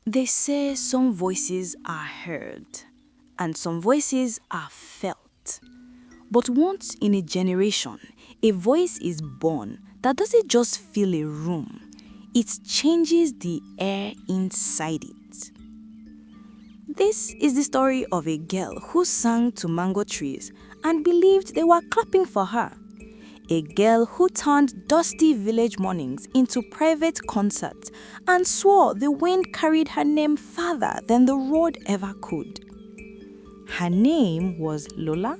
They say some voices are heard and some voices are felt. But once in a generation, a voice is born that doesn't just fill a room, it changes the air inside it. This is the story of a girl who sang to mango trees and believed they were clapping for her. A girl who turned dusty village mornings into private concerts and swore the wind carried her name farther than the road ever could. Her name was Lola.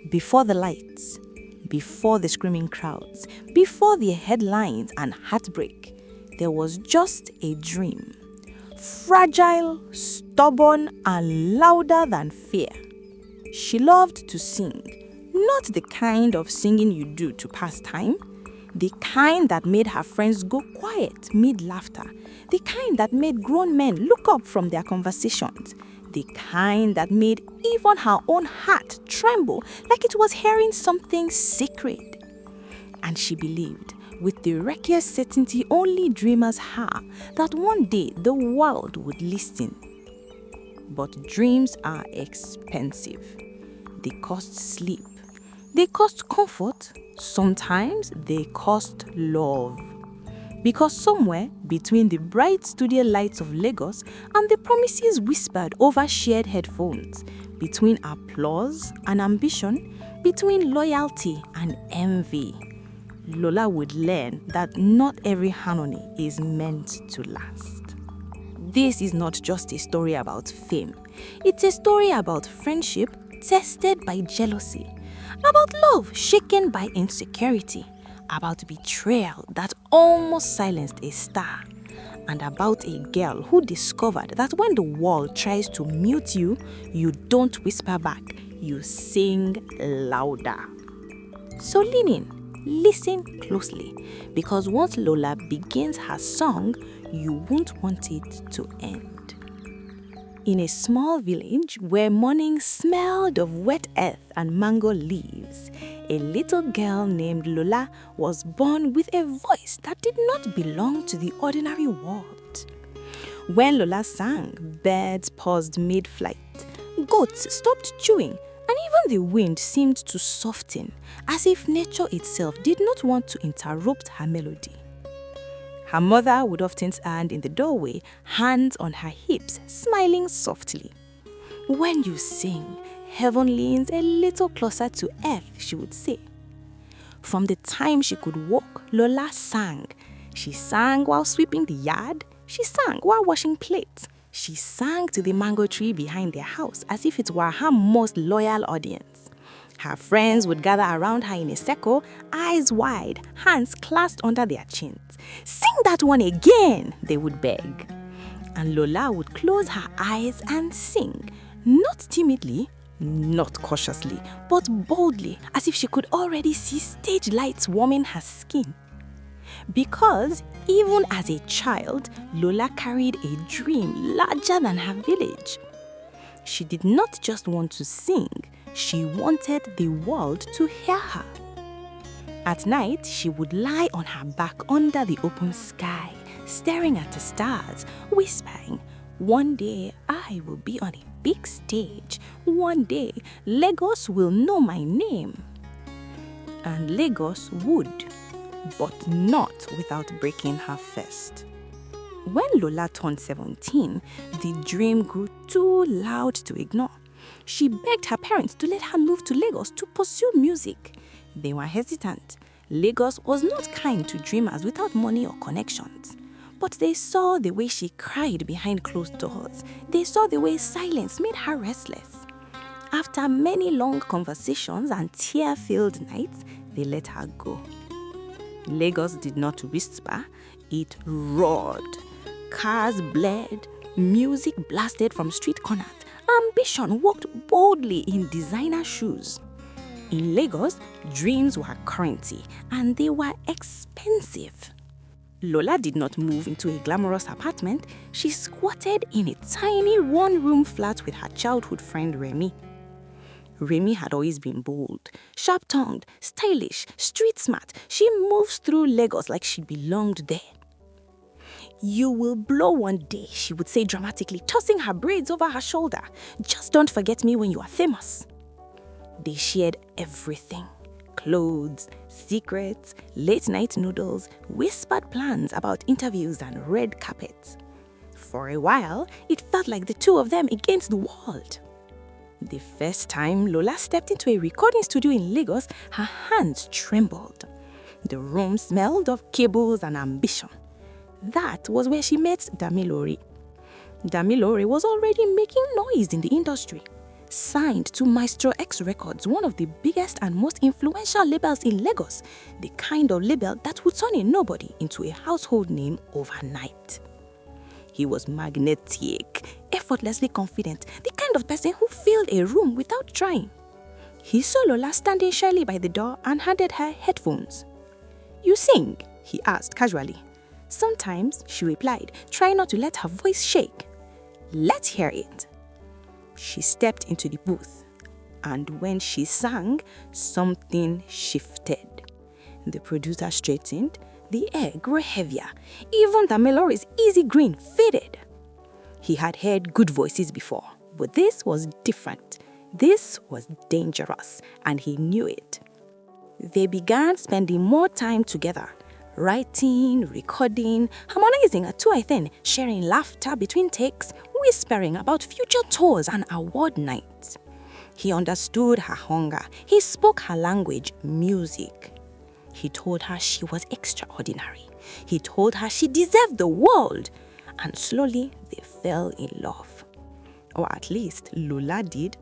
Before the lights, before the screaming crowds, before the headlines and heartbreak, there was just a dream. Fragile, stubborn, and louder than fear. She loved to sing. Not the kind of singing you do to pass time. The kind that made her friends go quiet mid-laughter. The kind that made grown men look up from their conversations. The kind that made even her own heart tremble like it was hearing something sacred. And she believed, with the reckless certainty only dreamers have, that one day the world would listen. But dreams are expensive. They cost sleep. They cost comfort. Sometimes they cost love. Because somewhere between the bright studio lights of Lagos and the promises whispered over shared headphones, between applause and ambition, between loyalty and envy, Lola would learn that not every harmony is meant to last. This is not just a story about fame. It's a story about friendship tested by jealousy, about love shaken by insecurity, about betrayal that almost silenced a star, and about a girl who discovered that when the world tries to mute you, you don't whisper back, you sing louder. So lean in, listen closely, because once Lola begins her song, you won't want it to end. In a small village where morning smelled of wet earth and mango leaves, a little girl named Lola was born with a voice that did not belong to the ordinary world. When Lola sang, birds paused mid-flight, goats stopped chewing, and even the wind seemed to soften, as if nature itself did not want to interrupt her melody. Her mother would often stand in the doorway, hands on her hips, smiling softly. "When you sing, heaven leans a little closer to earth," she would say. From the time she could walk, Lola sang. She sang while sweeping the yard. She sang while washing plates. She sang to the mango tree behind their house as if it were her most loyal audience. Her friends would gather around her in a circle, eyes wide, hands clasped under their chins. "Sing that one again," they would beg. And Lola would close her eyes and sing, not timidly, not cautiously, but boldly, as if she could already see stage lights warming her skin. Because even as a child, Lola carried a dream larger than her village. She did not just want to sing, she wanted the world to hear her. At night, she would lie on her back under the open sky, staring at the stars, whispering, "One day I will be on a big stage. One day Lagos will know my name." And Lagos would, but not without breaking her first. When Lola turned 17, the dream grew too loud to ignore. She begged her parents to let her move to Lagos to pursue music. They were hesitant. Lagos was not kind to dreamers without money or connections. But they saw the way she cried behind closed doors. They saw the way silence made her restless. After many long conversations and tear-filled nights, they let her go. Lagos did not whisper, it roared. Cars blared, music blasted from street corners. Ambition walked boldly in designer shoes. In Lagos, dreams were currency and they were expensive. Lola did not move into a glamorous apartment. She squatted in a tiny one-room flat with her childhood friend Remi. Remi had always been bold, sharp-tongued, stylish, street-smart. She moves through Lagos like she belonged there. "You will blow one day," she would say dramatically, tossing her braids over her shoulder. "Just don't forget me when you are famous." They shared everything: clothes, secrets, late-night noodles, whispered plans about interviews and red carpets. For a while, it felt like the two of them against the world. The first time Lola stepped into a recording studio in Lagos, her hands trembled. The room smelled of cables and ambition. That was where she met Damilola. Damilola was already making noise in the industry. Signed to Maestro X Records, one of the biggest and most influential labels in Lagos, the kind of label that would turn a nobody into a household name overnight. He was magnetic, effortlessly confident, the kind of person who filled a room without trying. He saw Lola standing shyly by the door and handed her headphones. "You sing?" he asked casually. "Sometimes," she replied, trying not to let her voice shake. "Let's hear it." She stepped into the booth, and when she sang, something shifted. The producer straightened, the air grew heavier, even Damilola's easy grin faded. He had heard good voices before, but this was different. This was dangerous, and he knew it. They began spending more time together, writing, recording, harmonizing at 2 sharing laughter between takes, whispering about future tours and award nights. He understood her hunger. He spoke her language, music. He told her she was extraordinary. He told her she deserved the world. And slowly, they fell in love. Or at least Lola did.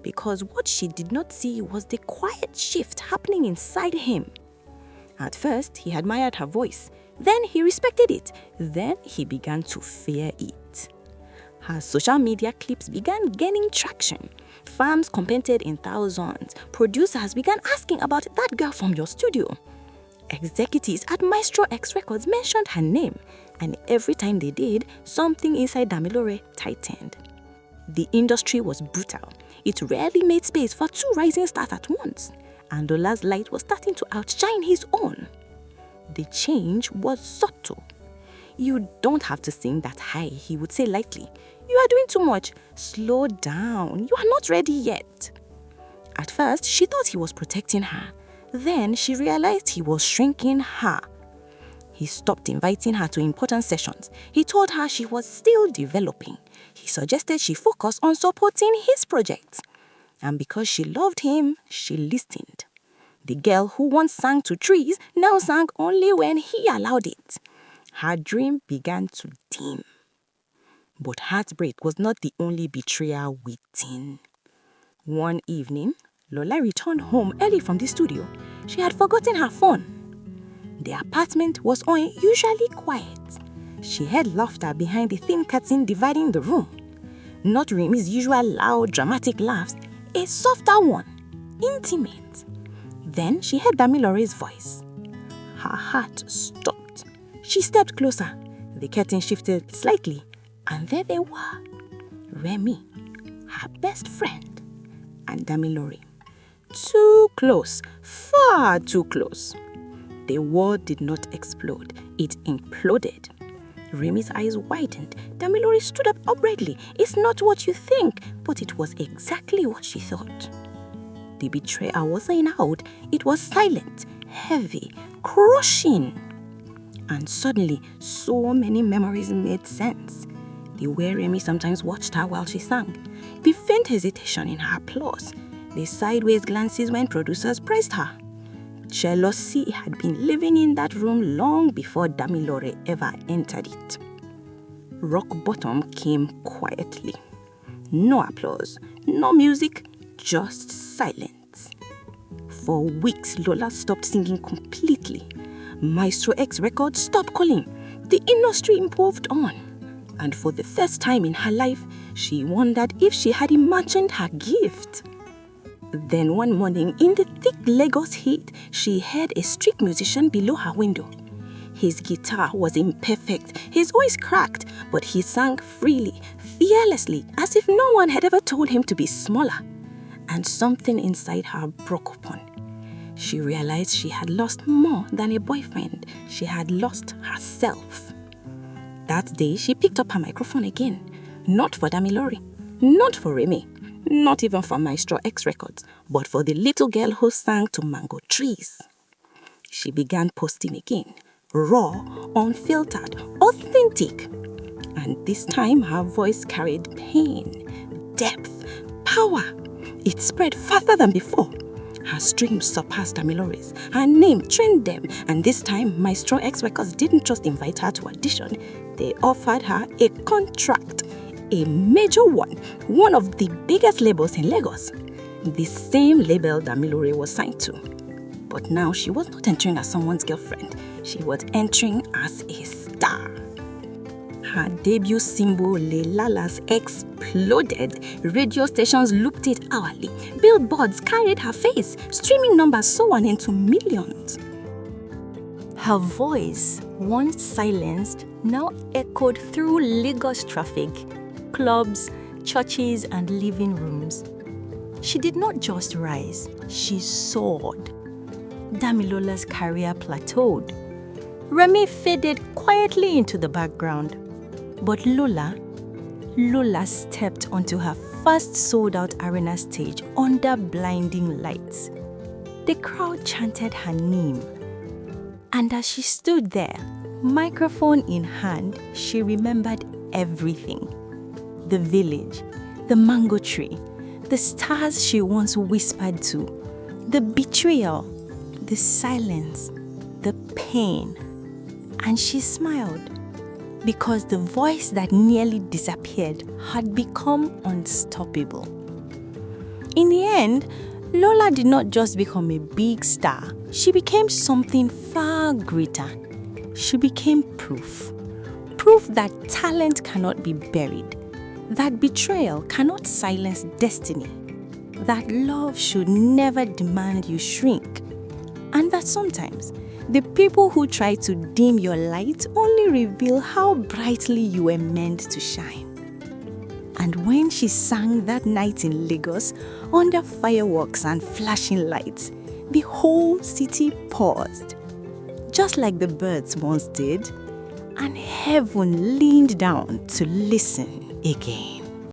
Because what she did not see was the quiet shift happening inside him. At first, he admired her voice. Then he respected it. Then he began to fear it. Her social media clips began gaining traction. Fans commented in thousands. Producers began asking about that girl from your studio. Executives at Maestro X Records mentioned her name, and every time they did, something inside Damilola tightened. The industry was brutal. It rarely made space for two rising stars at once, and Lola's light was starting to outshine his own. The change was subtle. "You don't have to sing that high," he would say lightly. "You are doing too much. Slow down. You are not ready yet." At first, she thought he was protecting her. Then she realized he was shrinking her. He stopped inviting her to important sessions. He told her she was still developing. He suggested she focus on supporting his projects. And because she loved him, she listened. The girl who once sang to trees now sang only when he allowed it. Her dream began to dim. But heartbreak was not the only betrayal waiting. One evening, Lola returned home early from the studio. She had forgotten her phone. The apartment was unusually quiet. She heard laughter behind the thin curtain dividing the room. Not Remi's usual loud, dramatic laughs, a softer one, intimate. Then she heard Damilola's voice. Her heart stopped. She stepped closer. The curtain shifted slightly, and there they were. Remi, her best friend, and Damilola. Too close, far too close. The world did not explode, it imploded. Remi's eyes widened. Damilola stood up uprightly. "It's not what you think," but it was exactly what she thought. The betrayal wasn't out. It was silent, heavy, crushing. And suddenly, so many memories made sense. The way Remi sometimes watched her while she sang, the faint hesitation in her applause, the sideways glances when producers praised her. Jealousy had been living in that room long before Damilola ever entered it. Rock bottom came quietly. No applause, no music, just silence. For weeks, Lola stopped singing completely. Maestro X Records stopped calling. The industry moved on. And for the first time in her life, she wondered if she had imagined her gift. Then one morning, in the thick Lagos heat, she heard a street musician below her window. His guitar was imperfect, his voice cracked, but he sang freely, fearlessly, as if no one had ever told him to be smaller. And something inside her broke open. She realized she had lost more than a boyfriend. She had lost herself. That day, she picked up her microphone again. Not for Damilola, not for Remi, not even for Maestro X Records, but for the little girl who sang to mango trees. She began posting again, raw, unfiltered, authentic. And this time her voice carried pain, depth, power. It spread faster than before. Her streams surpassed Damilola's. Her name trained them. And this time, Maestro X Records didn't just invite her to audition. They offered her a contract, a major one of the biggest labels in Lagos. The same label Damilola was signed to. But now she was not entering as someone's girlfriend. She was entering as a star. Her debut single, Lola's, exploded. Radio stations looped it hourly. Billboards carried her face. Streaming numbers soared into millions. Her voice, once silenced, now echoed through Lagos traffic, clubs, churches, and living rooms. She did not just rise, she soared. Damilola's career plateaued. Remi faded quietly into the background. But Lola stepped onto her first sold-out arena stage under blinding lights. The crowd chanted her name. And as she stood there, microphone in hand, she remembered everything. The village, the mango tree, the stars she once whispered to, the betrayal, the silence, the pain. And she smiled. Because the voice that nearly disappeared had become unstoppable. In the end, Lola did not just become a big star, she became something far greater. She became proof. Proof that talent cannot be buried, that betrayal cannot silence destiny, that love should never demand you shrink, and that sometimes the people who try to dim your light only reveal how brightly you were meant to shine. And when she sang that night in Lagos, under fireworks and flashing lights, the whole city paused, just like the birds once did, and heaven leaned down to listen again.